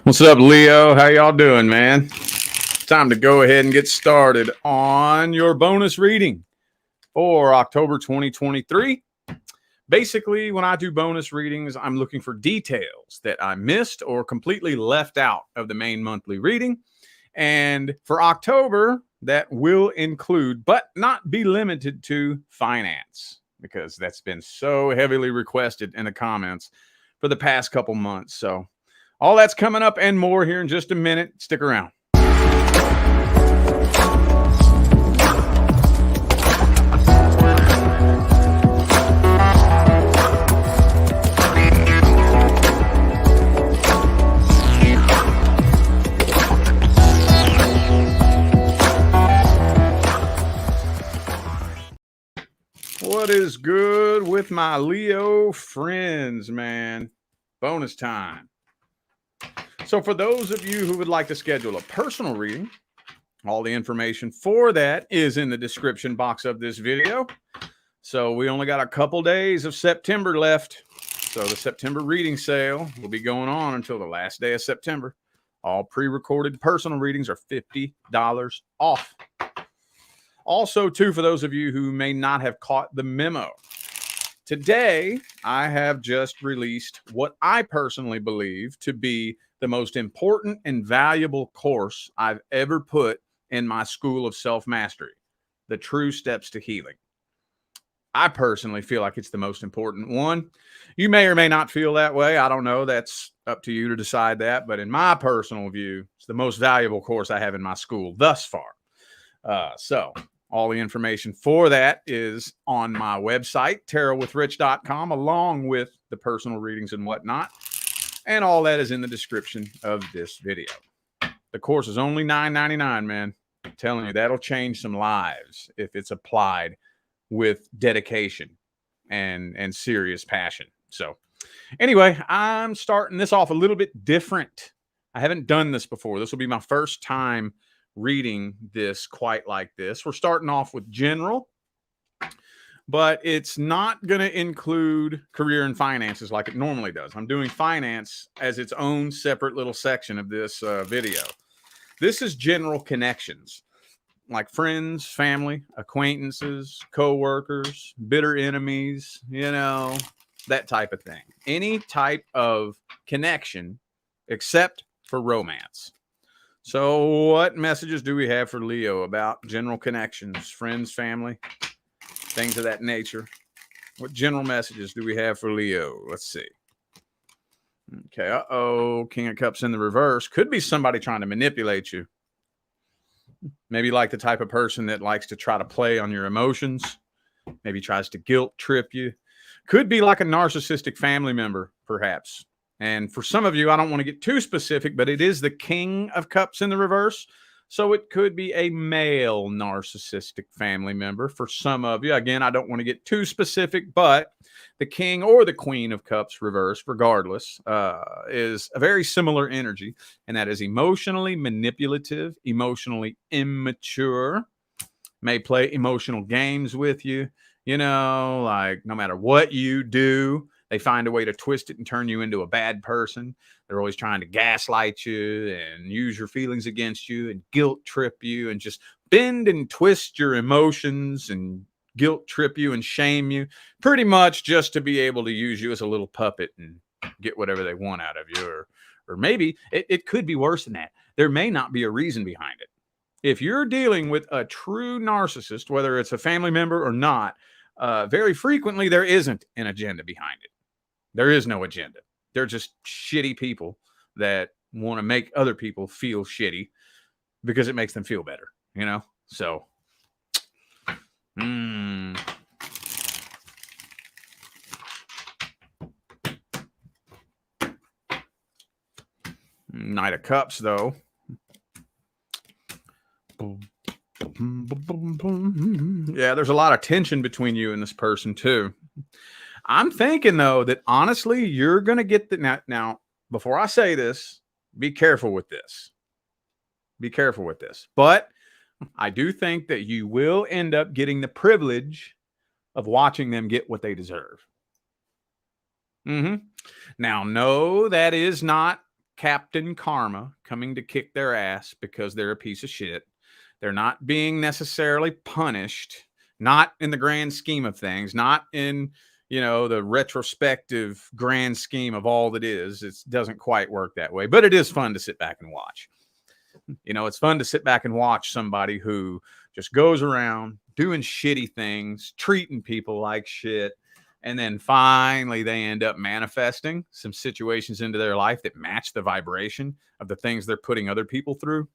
What's up, Leo? How y'all doing, man? Time to go ahead and get started on your bonus reading for October 2023. Basically, when I do bonus readings, I'm looking for details that I missed or completely left out of the main monthly reading. And for October, that will include, but not be limited to, finance, because that's been so heavily requested in the comments for the past couple months. So all that's coming up and more here in just a minute. Stick around. What is good with my Leo friends, man? Bonus time. So for those of you who would like to schedule a personal reading, all the information for that is in the description box of this video. So we only got a couple days of September left. So the September reading sale will be going on until the last day of September. All pre-recorded personal readings are $50 off. Also, too, for those of you who may not have caught the memo, today I have just released what I personally believe to be the most important and valuable course I've ever put in my School of Self-Mastery, The True Steps to Healing. I personally feel like it's the most important one. You may or may not feel that way. I don't know. That's up to you to decide that. But in my personal view, it's the most valuable course I have in my school thus far. So all the information for that is on my website, tarotwithrich.com, along with the personal readings and whatnot. And all that is in the description of this video. The course is only $9.99, man. I'm telling you, that'll change some lives if it's applied with dedication and serious passion. So anyway, I'm starting this off a little bit different. I haven't done this before. This will be my first time reading this quite like this. We're starting off with general, but it's not going to include career and finances like it normally does. I'm doing finance as its own separate little section of this video. This is general connections, like friends, family, acquaintances, co-workers, bitter enemies, you know, that type of thing. Any type of connection except for romance. So what messages do we have for Leo about general connections, friends, family, things of that nature? What general messages do we have for Leo? Let's see. Okay, uh-oh, King of Cups in the reverse. Could be somebody trying to manipulate you. Maybe like the type of person that likes to try to play on your emotions. Maybe tries to guilt trip you. Could be like a narcissistic family member, perhaps. And for some of you, I don't want to get too specific, but it is the King of Cups in the reverse. So it could be a male narcissistic family member for some of you. Again, I don't want to get too specific, but the King or the Queen of Cups reverse, regardless, is a very similar energy. And that is emotionally manipulative, emotionally immature, may play emotional games with you. You know, like no matter what you do, they find a way to twist it and turn you into a bad person. They're always trying to gaslight you and use your feelings against you and guilt trip you and just bend and twist your emotions and guilt trip you and shame you, pretty much just to be able to use you as a little puppet and get whatever they want out of you. Or maybe it could be worse than that. There may not be a reason behind it. If you're dealing with a true narcissist, whether it's a family member or not, very frequently there isn't an agenda behind it. There is no agenda. They're just shitty people that want to make other people feel shitty because it makes them feel better, you know? So, Knight of Cups, though. Yeah, there's a lot of tension between you and this person, too. I'm thinking, though, that honestly, you're going to get the... Now, before I say this, be careful with this. Be careful with this. But I do think that you will end up getting the privilege of watching them get what they deserve. Now, no, that is not Captain Karma coming to kick their ass because they're a piece of shit. They're not being necessarily punished, not in the grand scheme of things, not in, the retrospective grand scheme of all that is. It doesn't quite work that way, but it is fun to sit back and watch. It's fun to sit back and watch somebody who just goes around doing shitty things, treating people like shit. And then finally they end up manifesting some situations into their life that match the vibration of the things they're putting other people through.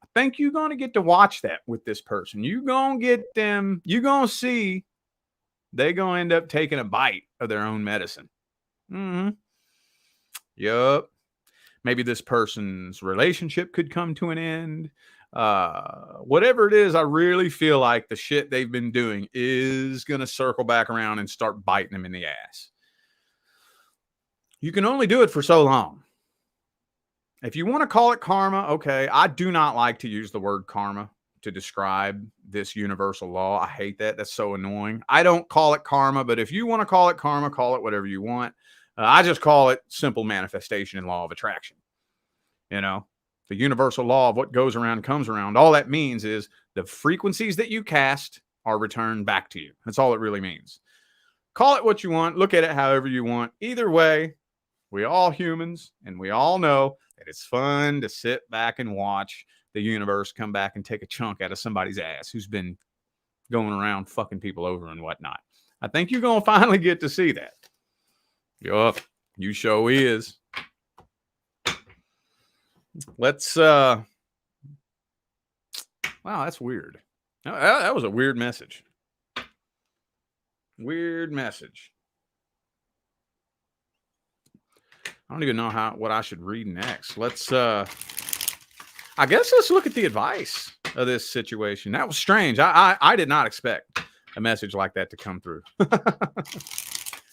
I think you're going to get to watch that with this person. You're going to get them, you're going to see they're going to end up taking a bite of their own medicine. Yup. Maybe this person's relationship could come to an end. Whatever it is, I really feel like the shit they've been doing is going to circle back around and start biting them in the ass. You can only do it for so long. If you want to call it karma, okay. I do not like to use the word karma to describe this universal law. I hate that. That's so annoying. I don't call it karma, but if you want to call it karma, call it whatever you want. I just call it simple manifestation and law of attraction. The universal law of what goes around comes around. All that means is the frequencies that you cast are returned back to you. That's all it really means. Call it what you want. Look at it however you want. Either way, we all humans, and we all know that it's fun to sit back and watch the universe come back and take a chunk out of somebody's ass who's been going around fucking people over and whatnot. I think you're going to finally get to see that. Yup, you sure is. Let's, wow, that's weird. That was a weird message. Weird message. I don't even know what I should read next. Let's, I guess let's look at the advice of this situation. That was strange. I did not expect a message like that to come through.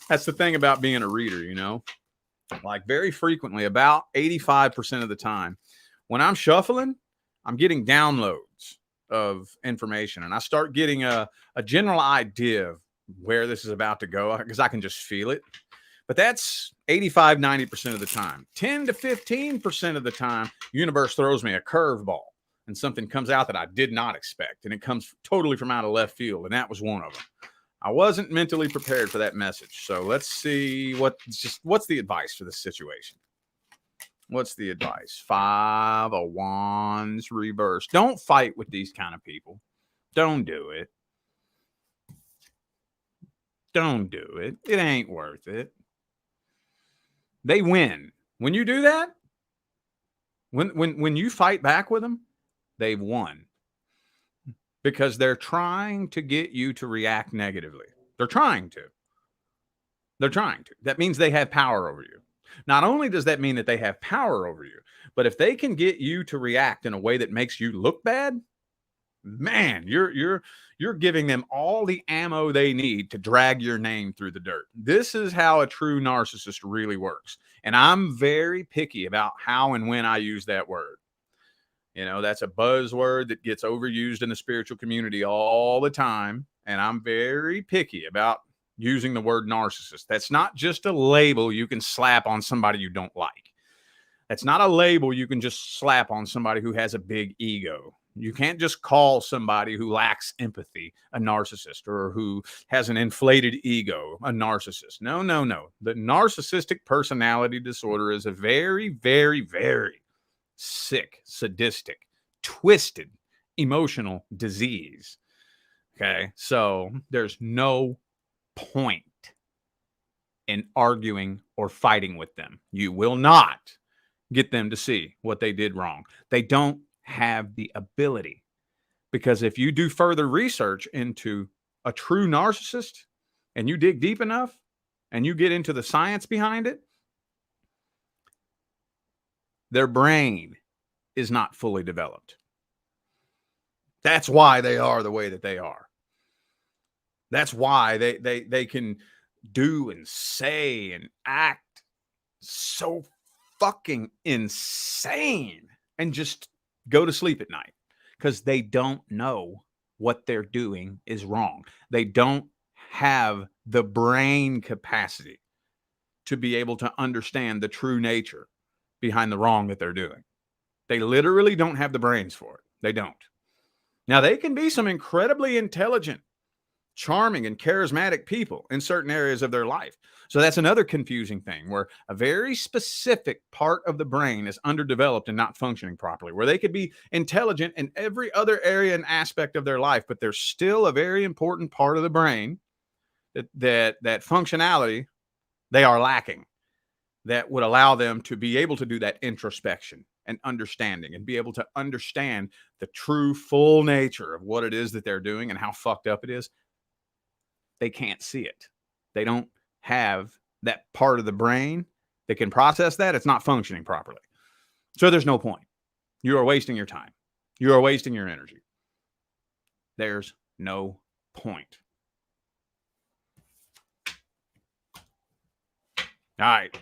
That's the thing about being a reader, like very frequently, about 85% of the time when I'm shuffling, I'm getting downloads of information and I start getting a general idea of where this is about to go because I can just feel it. But that's 85, 90% of the time. 10 to 15% of the time, universe throws me a curveball and something comes out that I did not expect. And it comes totally from out of left field. And that was one of them. I wasn't mentally prepared for that message. So let's see what's the advice for this situation. What's the advice? 5 of Wands reverse. Don't fight with these kind of people. Don't do it. Don't do it. It ain't worth it. They win. When you do that, when you fight back with them, they've won. Because they're trying to get you to react negatively. They're trying to. That means they have power over you. Not only does that mean that they have power over you, but if they can get you to react in a way that makes you look bad, man, you're giving them all the ammo they need to drag your name through the dirt. This is how a true narcissist really works. And I'm very picky about how and when I use that word. That's a buzzword that gets overused in the spiritual community all the time. And I'm very picky about using the word narcissist. That's not just a label you can slap on somebody you don't like. That's not a label you can just slap on somebody who has a big ego. You can't just call somebody who lacks empathy a narcissist or who has an inflated ego a narcissist. No. The narcissistic personality disorder is a very, very, very sick, sadistic, twisted emotional disease. Okay, so there's no point in arguing or fighting with them. You will not get them to see what they did wrong. They don't have the ability, because if you do further research into a true narcissist and you dig deep enough and you get into the science behind it, their brain is not fully developed. That's why they are the way that they are. That's why they can do and say and act so fucking insane and just go to sleep at night because they don't know what they're doing is wrong. They don't have the brain capacity to be able to understand the true nature behind the wrong that they're doing. They literally don't have the brains for it. They don't. Now, they can be some incredibly intelligent, charming, and charismatic people in certain areas of their life. So that's another confusing thing, where a very specific part of the brain is underdeveloped and not functioning properly, where they could be intelligent in every other area and aspect of their life, but there's still a very important part of the brain that functionality they are lacking, that would allow them to be able to do that introspection and understanding and be able to understand the true full nature of what it is that they're doing and how fucked up it is. They can't see it. They don't have that part of the brain that can process that. It's not functioning properly. So there's no point. You are wasting your time. You are wasting your energy. There's no point. All right.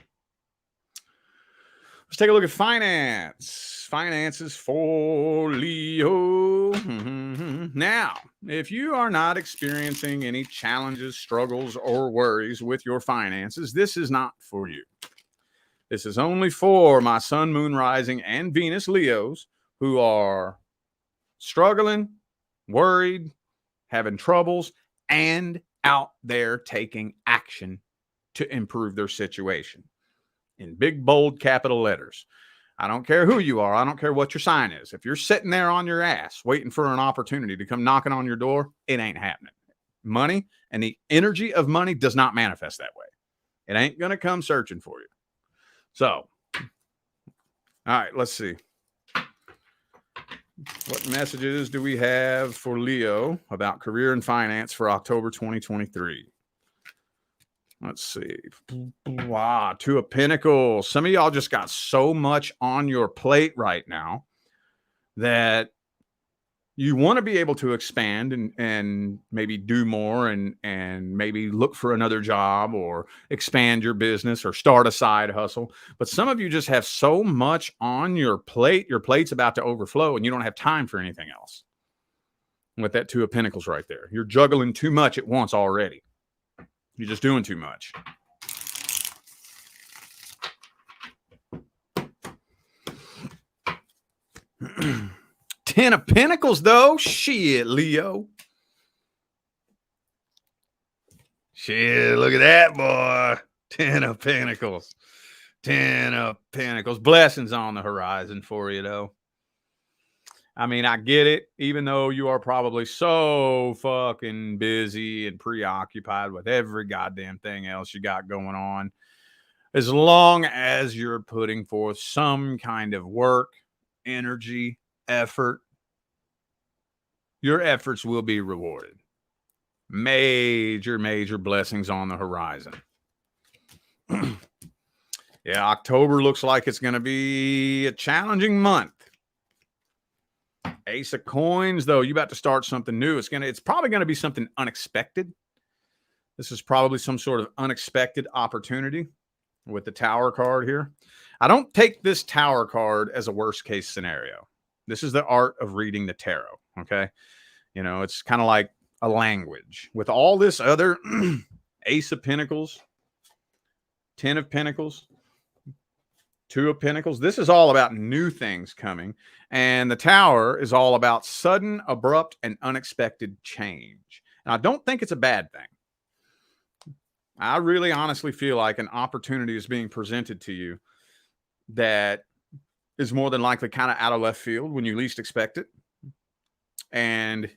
Let's take a look at finance. Finances for Leo. Now, if you are not experiencing any challenges, struggles, or worries with your finances, this is not for you. This is only for my Sun, Moon, Rising, and Venus Leos who are struggling, worried, having troubles, and out there taking action to improve their situation. In big, bold, capital letters. I don't care who you are. I don't care what your sign is. If you're sitting there on your ass waiting for an opportunity to come knocking on your door, it ain't happening. Money and the energy of money does not manifest that way. It ain't going to come searching for you. So, all right, let's see. What messages do we have for Leo about career and finance for October 2023? Let's see. Wow, Two of Pentacles. Some of y'all just got so much on your plate right now that you want to be able to expand and maybe do more and maybe look for another job or expand your business or start a side hustle. But some of you just have so much on your plate. Your plate's about to overflow and you don't have time for anything else. With that Two of Pentacles right there. You're juggling too much at once already. You're just doing too much. Ten of Pentacles, though. Shit, Leo. Shit, look at that, boy. Ten of Pentacles. Ten of Pentacles. Blessings on the horizon for you, though. I mean, I get it, even though you are probably so fucking busy and preoccupied with every goddamn thing else you got going on. As long as you're putting forth some kind of work, energy, effort, your efforts will be rewarded. Major, major blessings on the horizon. Yeah, October looks like it's going to be a challenging month. Ace of Coins, though, you about to start something new. It's probably going to be something unexpected. This is probably some sort of unexpected opportunity with the Tower card here. I don't take this Tower card as a worst case scenario. This is the art of reading the tarot. Okay. You know, it's kind of like a language with all this other Ace of Pentacles, 10 of Pentacles, Two of Pentacles. This is all about new things coming. And the Tower is all about sudden, abrupt, and unexpected change. And I don't think it's a bad thing. I really honestly feel like an opportunity is being presented to you that is more than likely kind of out of left field when you least expect it. And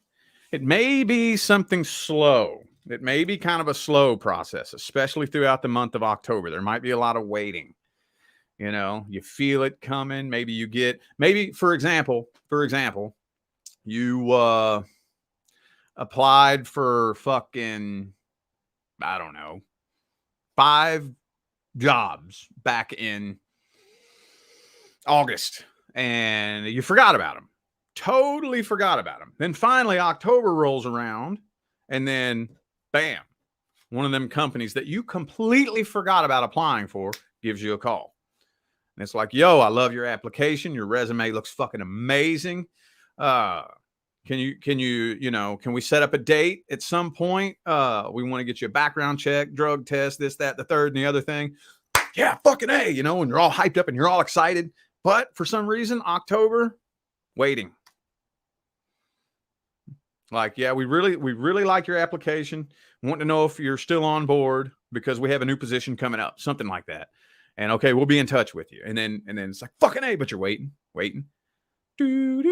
it may be something slow. It may be kind of a slow process, especially throughout the month of October. There might be a lot of waiting. You know, you feel it coming. Maybe you get, for example, you applied for fucking, I don't know, 5 jobs back in August and you forgot about them. Totally forgot about them. Then finally October rolls around and then bam, one of them companies that you completely forgot about applying for gives you a call. And it's like, yo, I love your application. Your resume looks fucking amazing. Can we set up a date at some point? We want to get you a background check, drug test, this, that, the third, and the other thing. yeah, fucking A, you know, and you're all hyped up and you're all excited. But for some reason, October, waiting. Like, yeah, we really like your application. Want to know if you're still on board because we have a new position coming up, something like that. And okay, we'll be in touch with you. And then it's like fucking A, but you're waiting. You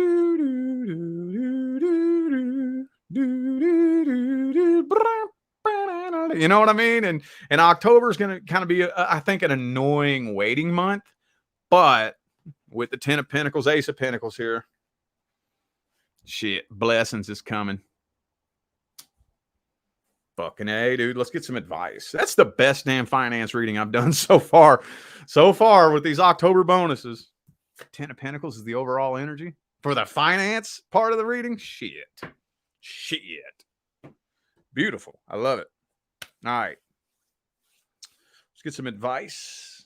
know what I mean? And October is going to kind of be, I think, an annoying waiting month. But with the 10 of Pentacles, Ace of Pentacles here, shit, blessings is coming. Fucking A, dude. Let's get some advice. That's the best damn finance reading I've done so far. So far with these October bonuses. 10 of Pentacles is the overall energy. For the finance part of the reading, shit. Beautiful. I love it. All right. Let's get some advice.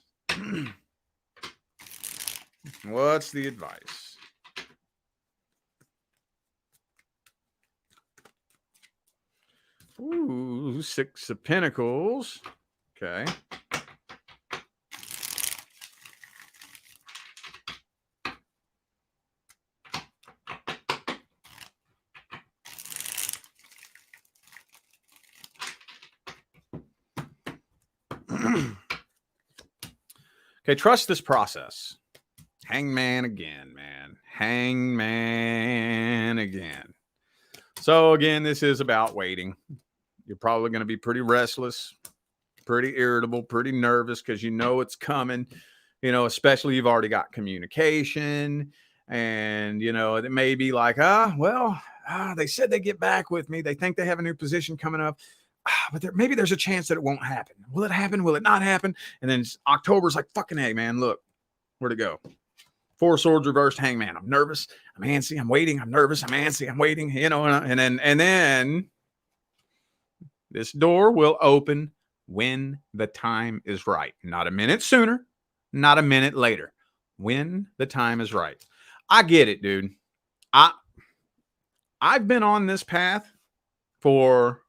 What's the advice? Ooh, 6 of Pentacles. Okay. Okay, trust this process. Hangman again, man. Hangman again. So again, this is about waiting. You're probably going to be pretty restless, pretty irritable, pretty nervous because you know it's coming. You know, especially you've already got communication. And, you know, it may be like, they said they get back with me. They think they have a new position coming up. But maybe there's a chance that it won't happen. Will it happen? Will it not happen? And then October's like, fucking A, man, look, where'd it go? 4 swords reversed, Hangman. I'm nervous. I'm antsy. I'm waiting. I'm nervous. I'm antsy. I'm waiting. You know, and then this door will open when the time is right. Not a minute sooner, not a minute later. When the time is right. I get it, dude. I've been on this path for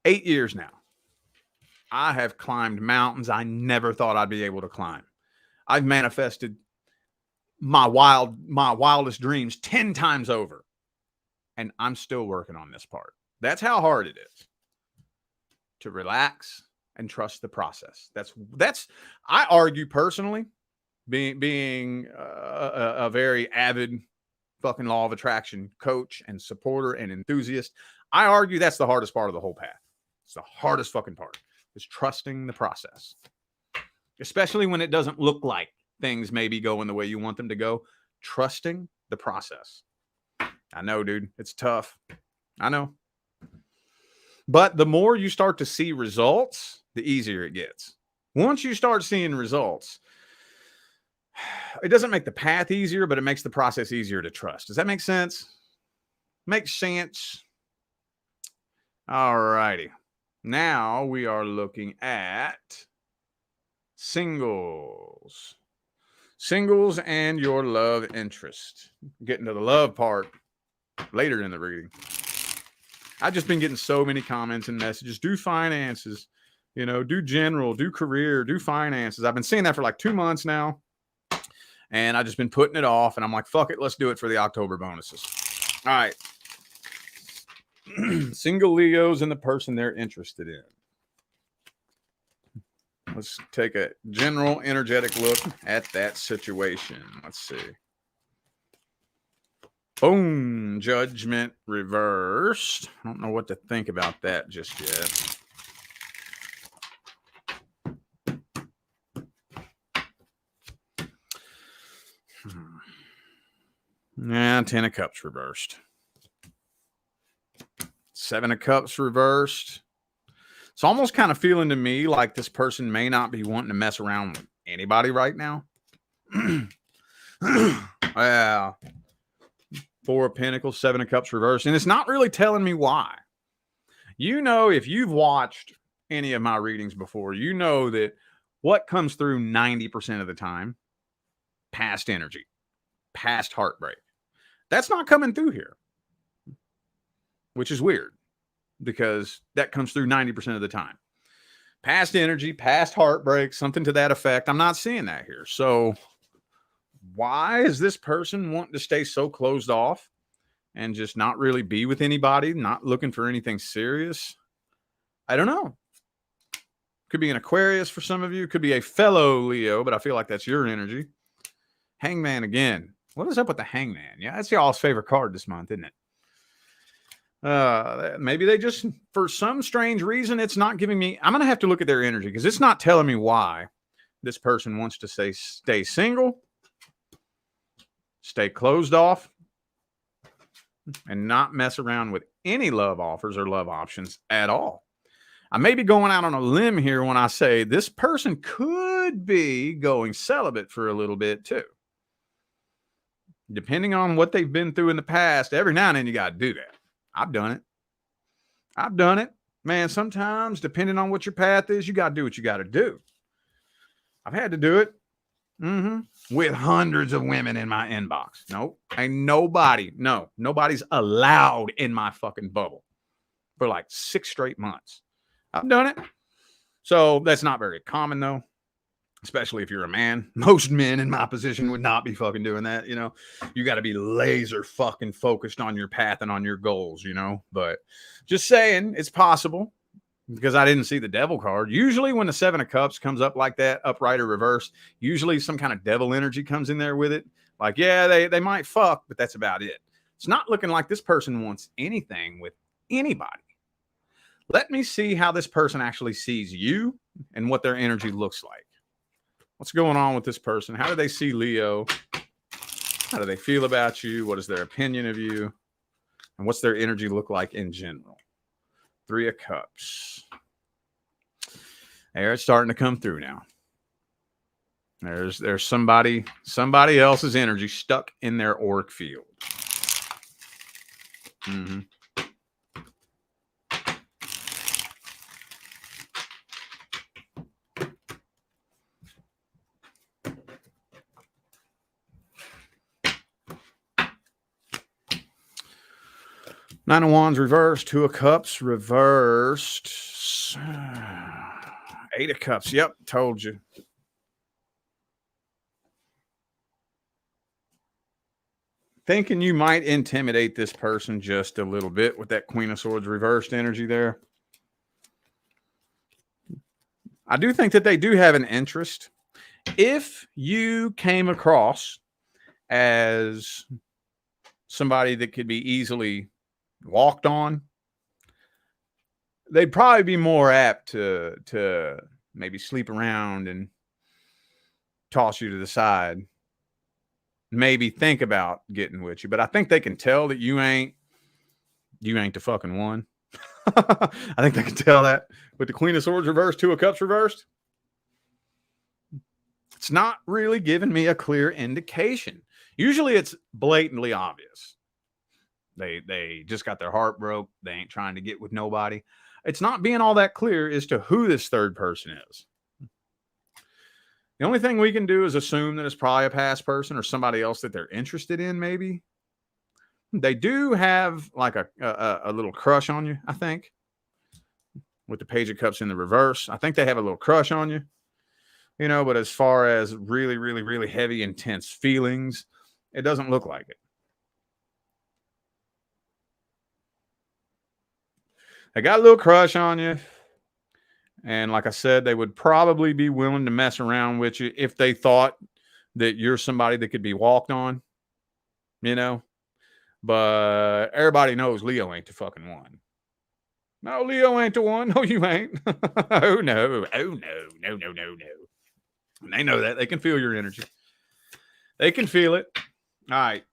8 years now. I have climbed mountains I never thought I'd be able to climb. I've manifested my wildest dreams 10 times over. And I'm still working on this part. That's how hard it is to relax and trust the process. That's I argue personally, being a very avid fucking law of attraction coach and supporter and enthusiast. I argue that's the hardest part of the whole path. It's the hardest fucking part. Is trusting the process, especially when it doesn't look like things may be going the way you want them to go. Trusting the process. I know, dude, it's tough. I know. But the more you start to see results, the easier it gets. Once you start seeing results, it doesn't make the path easier, but it makes the process easier to trust. Does that make sense? Makes sense. All righty. Now we are looking at singles. Singles and your love interest. Getting to the love part later in the reading. I've just been getting so many comments and messages. Do finances, you know, do general, do career, do finances. I've been seeing that for like 2 months now. And I've just been putting it off. And I'm like, fuck it, let's do it for the October bonuses. All right. Single Leos and the person they're interested in. Let's take a general energetic look at that situation. Let's see. Boom. Judgment reversed. I don't know what to think about that just yet. Yeah, 10 of Cups reversed. 7 of Cups reversed. It's almost kind of feeling to me like this person may not be wanting to mess around with anybody right now. Yeah. 4 of Pentacles, 7 of Cups reversed. And it's not really telling me why. You know, if you've watched any of my readings before, you know that what comes through 90% of the time, past energy, past heartbreak. That's not coming through here, which is weird because that comes through 90% of the time. Past energy, past heartbreak, something to that effect. I'm not seeing that here. So why is this person wanting to stay so closed off and just not really be with anybody, not looking for anything serious? I don't know. Could be an Aquarius for some of you. Could be a fellow Leo, but I feel like that's your energy. Hangman again. What is up with the Hangman? Yeah, that's y'all's favorite card this month, isn't it? Maybe they just, for some strange reason, it's not giving me. I'm going to have to look at their energy because it's not telling me why this person wants to stay single, stay closed off, and not mess around with any love offers or love options at all. I may be going out on a limb here when I say this person could be going celibate for a little bit too. Depending on what they've been through in the past, every now and then you got to do that. I've done it. Man, sometimes, depending on what your path is, you got to do what you got to do. I've had to do it with hundreds of women in my inbox. Nope. Ain't nobody's allowed in my fucking bubble for like 6 straight months. I've done it. So that's not very common, though, especially if you're a man. Most men in my position would not be fucking doing that. You know, you got to be laser fucking focused on your path and on your goals, you know, but just saying it's possible because I didn't see the devil card. Usually when the 7 of Cups comes up like that, upright or reverse, usually some kind of devil energy comes in there with it. Like, yeah, they might fuck, but that's about it. It's not looking like this person wants anything with anybody. Let me see how this person actually sees you and what their energy looks like. What's going on with this person? How do they see Leo? How do they feel about you? What is their opinion of you? And what's their energy look like in general? 3 of Cups. There, it's starting to come through now. There's somebody else's energy stuck in their auric field. Mm-hmm. Nine of Wands reversed, 2 of Cups reversed, 8 of Cups. Yep, told you. Thinking you might intimidate this person just a little bit with that Queen of Swords reversed energy there. I do think that they do have an interest. If you came across as somebody that could be easily walked on, they'd probably be more apt to maybe sleep around and toss you to the side, maybe think about getting with you. But I think they can tell that you ain't the fucking one. I think they can tell that with the Queen of Swords reversed, 2 of Cups reversed. It's not really giving me a clear indication. Usually it's blatantly obvious. They just got their heart broke. They ain't trying to get with nobody. It's not being all that clear as to who this third person is. The only thing we can do is assume that it's probably a past person or somebody else that they're interested in, maybe. They do have like a little crush on you, I think. With the Page of Cups in the reverse. I think they have a little crush on you. You know, but as far as really, really, really heavy, intense feelings, it doesn't look like it. They got a little crush on you. And like I said, they would probably be willing to mess around with you if they thought that you're somebody that could be walked on, you know. But everybody knows Leo ain't the fucking one. No, Leo ain't the one. No, you ain't. Oh, no. Oh, no. No. And they know that. They can feel your energy. They can feel it. All right.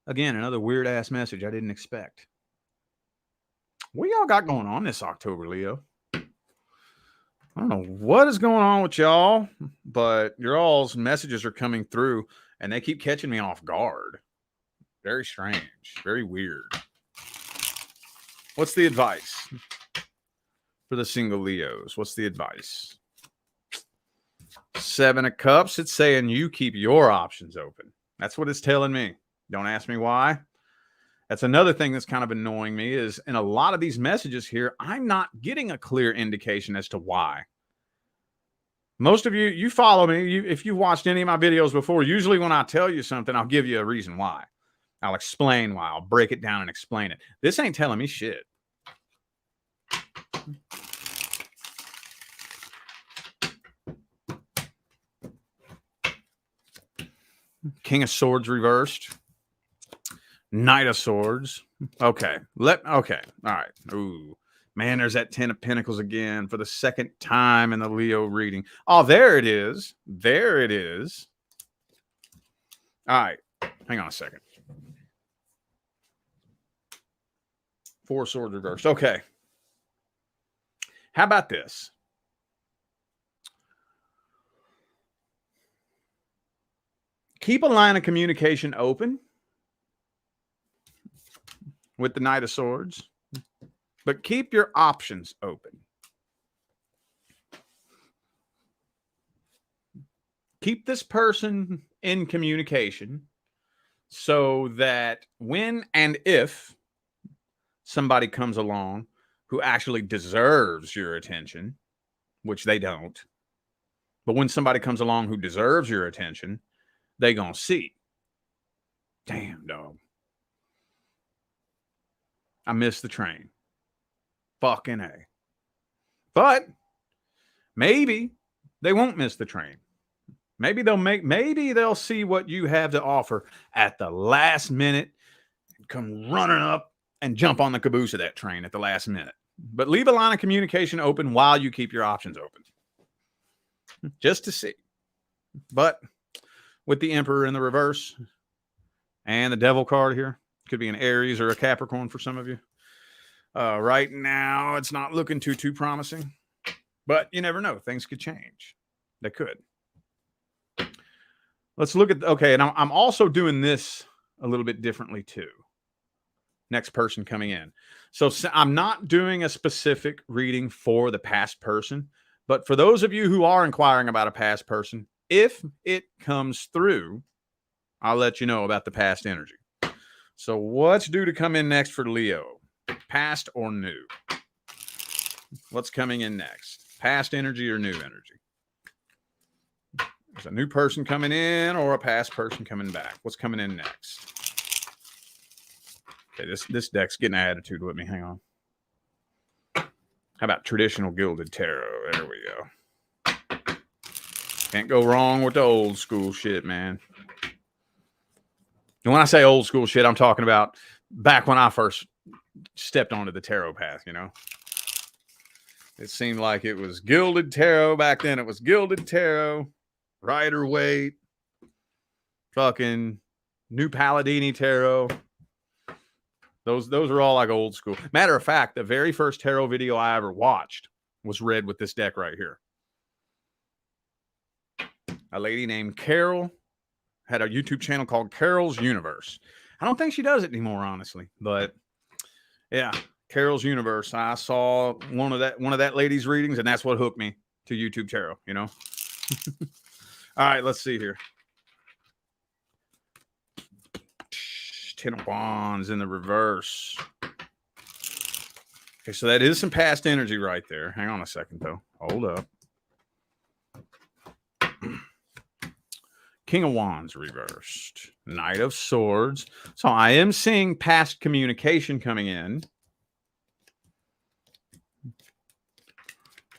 Again, another weird-ass message I didn't expect. What y'all got going on this October, Leo? I don't know what is going on with y'all, but your all's messages are coming through, and they keep catching me off guard. Very strange. Very weird. What's the advice for the single Leos? What's the advice? 7 of Cups. It's saying you keep your options open. That's what it's telling me. Don't ask me why. That's another thing that's kind of annoying me is in a lot of these messages here, I'm not getting a clear indication as to why. Most of you follow me. If you've watched any of my videos before, usually when I tell you something, I'll give you a reason why. I'll explain why. I'll break it down and explain it. This ain't telling me shit. King of Swords reversed. Knight of Swords. Okay. Okay. All right. Ooh. Man, there's that 10 of Pentacles again for the second time in the Leo reading. Oh, there it is. There it is. All right. Hang on a second. 4 Swords reversed. Okay. How about this? Keep a line of communication open with the Knight of Swords, but keep your options open. Keep this person in communication so that when and if somebody comes along who actually deserves your attention, which they don't, but when somebody comes along who deserves your attention, they gonna see. Damn, dog. I missed the train. Fucking A. But maybe they won't miss the train. Maybe they'll see what you have to offer at the last minute and come running up and jump on the caboose of that train at the last minute. But leave a line of communication open while you keep your options open. Just to see. But with the Emperor in the reverse and the Devil card here, could be an Aries or a Capricorn for some of you. Right now, it's not looking too promising. But you never know. Things could change. They could. Let's look at, okay, and I'm also doing this a little bit differently too. Next person coming in. So I'm not doing a specific reading for the past person, but for those of you who are inquiring about a past person, if it comes through, I'll let you know about the past energy. So what's due to come in next for Leo? Past or new? What's coming in next? Past energy or new energy? There's a new person coming in or a past person coming back. What's coming in next? Okay, this deck's getting an attitude with me. Hang on. How about traditional gilded tarot? There we go. Can't go wrong with the old school shit, man. And when I say old school shit, I'm talking about back when I first stepped onto the tarot path, you know. It seemed like it was gilded tarot back then. It was gilded tarot, Rider-Waite, fucking New Palladini tarot. Those are all like old school. Matter of fact, the very first tarot video I ever watched was read with this deck right here. A lady named Carol had a YouTube channel called Carol's Universe. I don't think she does it anymore, honestly, but yeah, Carol's Universe. I saw one of that lady's readings, and that's what hooked me to YouTube tarot, you know. All right, let's see here. 10 of Wands in the reverse. Okay, so that is some past energy right there. Hang on a second, though. Hold up. King of Wands reversed. Knight of Swords. So I am seeing past communication coming in.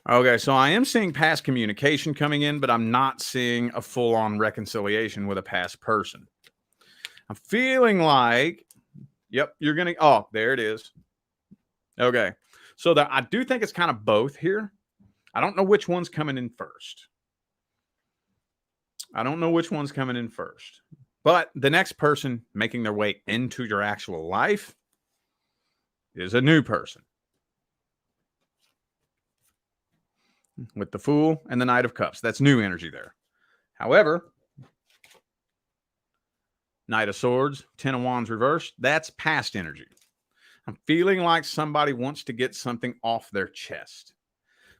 Okay, so I am seeing past communication coming in, but I'm not seeing a full-on reconciliation with a past person. I'm feeling like, yep, you're going to, oh, there it is. Okay, so I do think it's kind of both here. I don't know which one's coming in first. I don't know which one's coming in first. But the next person making their way into your actual life is a new person. With the Fool and the Knight of Cups. That's new energy there. However, Knight of Swords, 10 of Wands reversed, that's past energy. I'm feeling like somebody wants to get something off their chest.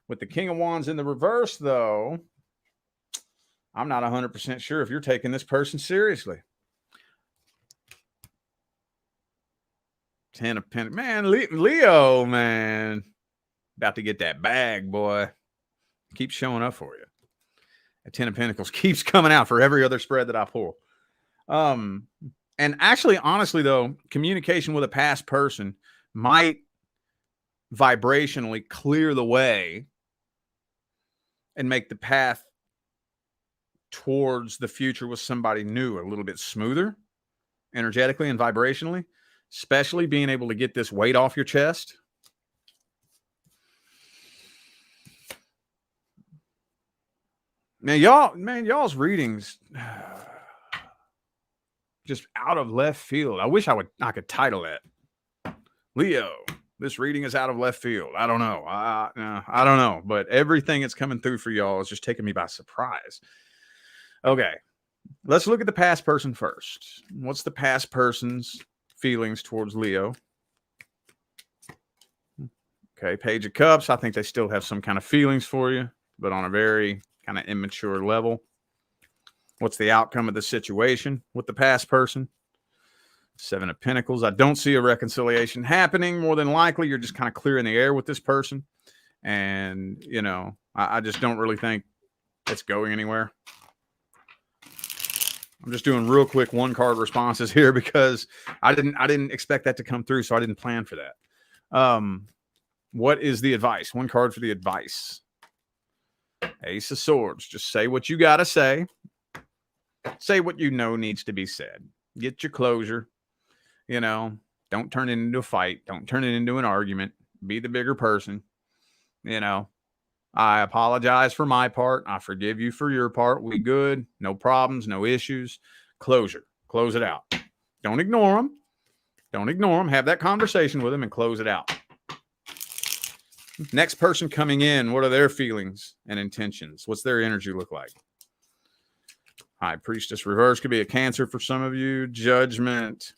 With the King of Wands in the reverse, though, I'm not 100% sure if you're taking this person seriously. 10 of Pentacles. Man, Leo, man. About to get that bag, boy. Keeps showing up for you. A 10 of Pentacles keeps coming out for every other spread that I pull. And actually, honestly, though, communication with a past person might vibrationally clear the way and make the path towards the future with somebody new a little bit smoother, energetically and vibrationally, especially being able to get this weight off your chest. Now, y'all's readings just out of left field. I wish I could title it. Leo, this reading is out of left field. I don't know. I don't know. But everything that's coming through for y'all is just taking me by surprise. Okay. Let's look at the past person first. What's the past person's feelings towards Leo? Okay. Page of Cups. I think they still have some kind of feelings for you, but on a very kind of immature level. What's the outcome of the situation with the past person? 7 of Pentacles. I don't see a reconciliation happening. More than likely, you're just kind of clearing the air with this person. And, you know, I just don't really think it's going anywhere. I'm just doing real quick one card responses here because I didn't expect that to come through, so I didn't plan for that. What is the advice? One card for the advice. Ace of Swords. Just say what you got to say. Say what you know needs to be said. Get your closure. You know, don't turn it into a fight. Don't turn it into an argument. Be the bigger person. You know, I apologize for my part. I forgive you for your part. We good. No problems, no issues. Closure. Close it out. Don't ignore them. Don't ignore them. Have that conversation with them and close it out. Next person coming in, what are their feelings and intentions? What's their energy look like? High Priestess reverse could be a Cancer for some of you. Judgment.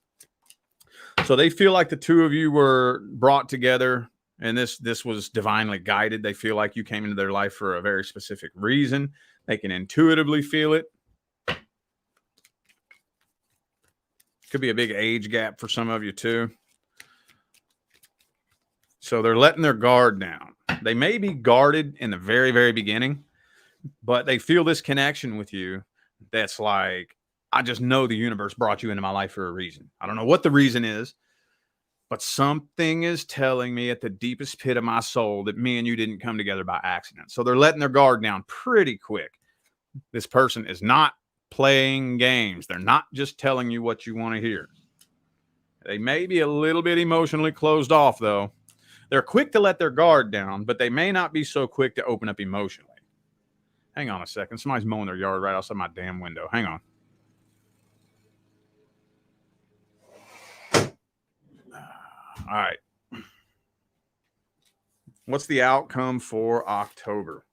So they feel like the two of you were brought together and this was divinely guided. They feel like you came into their life for a very specific reason. They can intuitively feel it. Could be a big age gap for some of you too. So they're letting their guard down. They may be guarded in the very, very beginning, but they feel this connection with you. That's like, I just know the universe brought you into my life for a reason. I don't know what the reason is, but something is telling me at the deepest pit of my soul that me and you didn't come together by accident. So they're letting their guard down pretty quick. This person is not playing games. They're not just telling you what you want to hear. They may be a little bit emotionally closed off, though. They're quick to let their guard down, but they may not be so quick to open up emotionally. Hang on a second. Somebody's mowing their yard right outside my damn window. Hang on. All right. What's the outcome for October?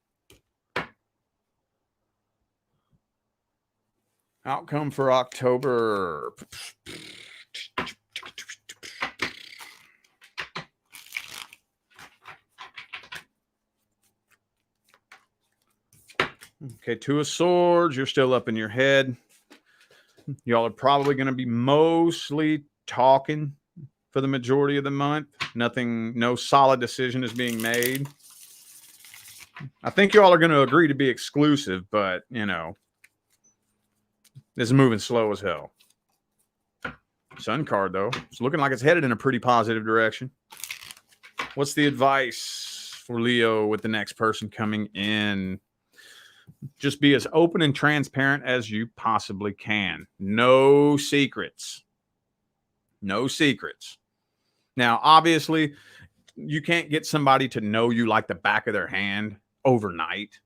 Outcome for October. Okay, 2 of Swords. You're still up in your head. Y'all are probably going to be mostly talking for the majority of the month. No solid decision is being made. I think y'all are going to agree to be exclusive, but, you know, this is moving slow as hell. Sun card, though. It's looking like it's headed in a pretty positive direction. What's the advice for Leo with the next person coming in? Just be as open and transparent as you possibly can. No secrets. No secrets. Now, obviously, you can't get somebody to know you like the back of their hand overnight.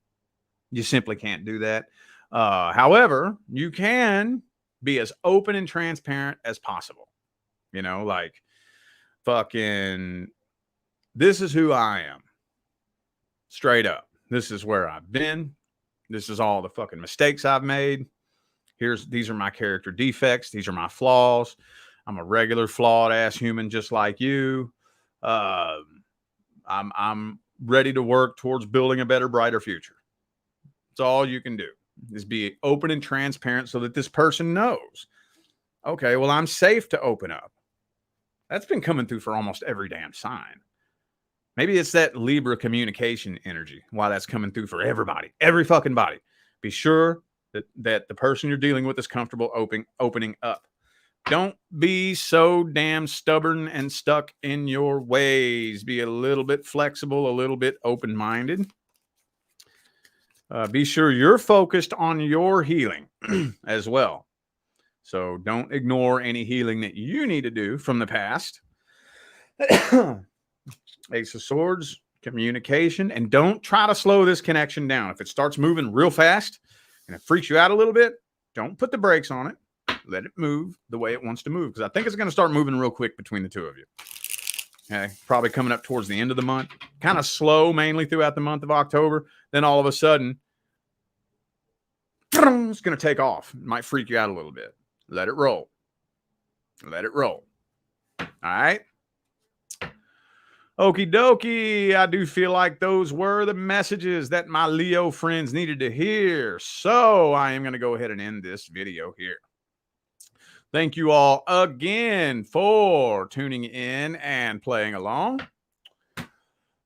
You simply can't do that. However, you can be as open and transparent as possible. You know, like fucking, this is who I am. Straight up. This is where I've been. This is all the fucking mistakes I've made. These are my character defects. These are my flaws. I'm a regular flawed ass human just like you. I'm ready to work towards building a better, brighter future. It's all you can do is be open and transparent so that this person knows, okay, well, I'm safe to open up. That's been coming through for almost every damn sign. Maybe it's that Libra communication energy, why that's coming through for everybody, every fucking body. Be sure that the person you're dealing with is comfortable opening up. Don't be so damn stubborn and stuck in your ways. Be a little bit flexible, a little bit open-minded. Be sure you're focused on your healing as well. So don't ignore any healing that you need to do from the past. Ace of Swords, communication, and don't try to slow this connection down. If it starts moving real fast and it freaks you out a little bit, don't put the brakes on it. Let it move the way it wants to move, because I think it's going to start moving real quick between the two of you. Okay, probably coming up towards the end of the month, kind of slow mainly throughout the month of October. Then all of a sudden, it's going to take off. It might freak you out a little bit. Let it roll. Let it roll. All right. Okie dokie. I do feel like those were the messages that my Leo friends needed to hear. So I am going to go ahead and end this video here. Thank you all again for tuning in and playing along.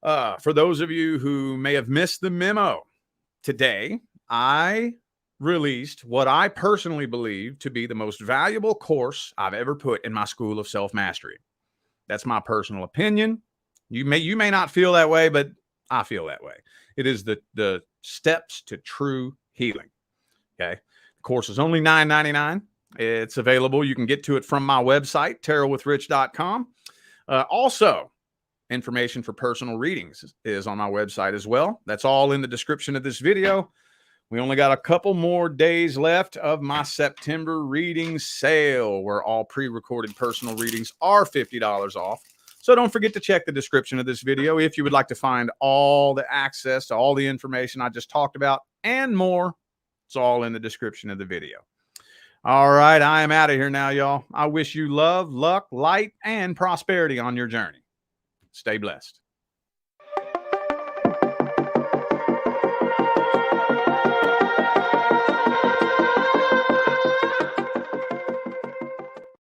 For those of you who may have missed the memo, today I released what I personally believe to be the most valuable course I've ever put in my school of self-mastery. That's my personal opinion. You may not feel that way, but I feel that way. It is the steps to true healing. Okay. The course is only $9.99. It's available. You can get to it from my website, tarotwithrich.com. Also, information for personal readings is on my website as well. That's all in the description of this video. We only got a couple more days left of my September reading sale, where all pre-recorded personal readings are $50 off. So don't forget to check the description of this video if you would like to find all the access to all the information I just talked about and more. It's all in the description of the video. All right, I am out of here now, y'all. I wish you love, luck, light, and prosperity on your journey. Stay blessed.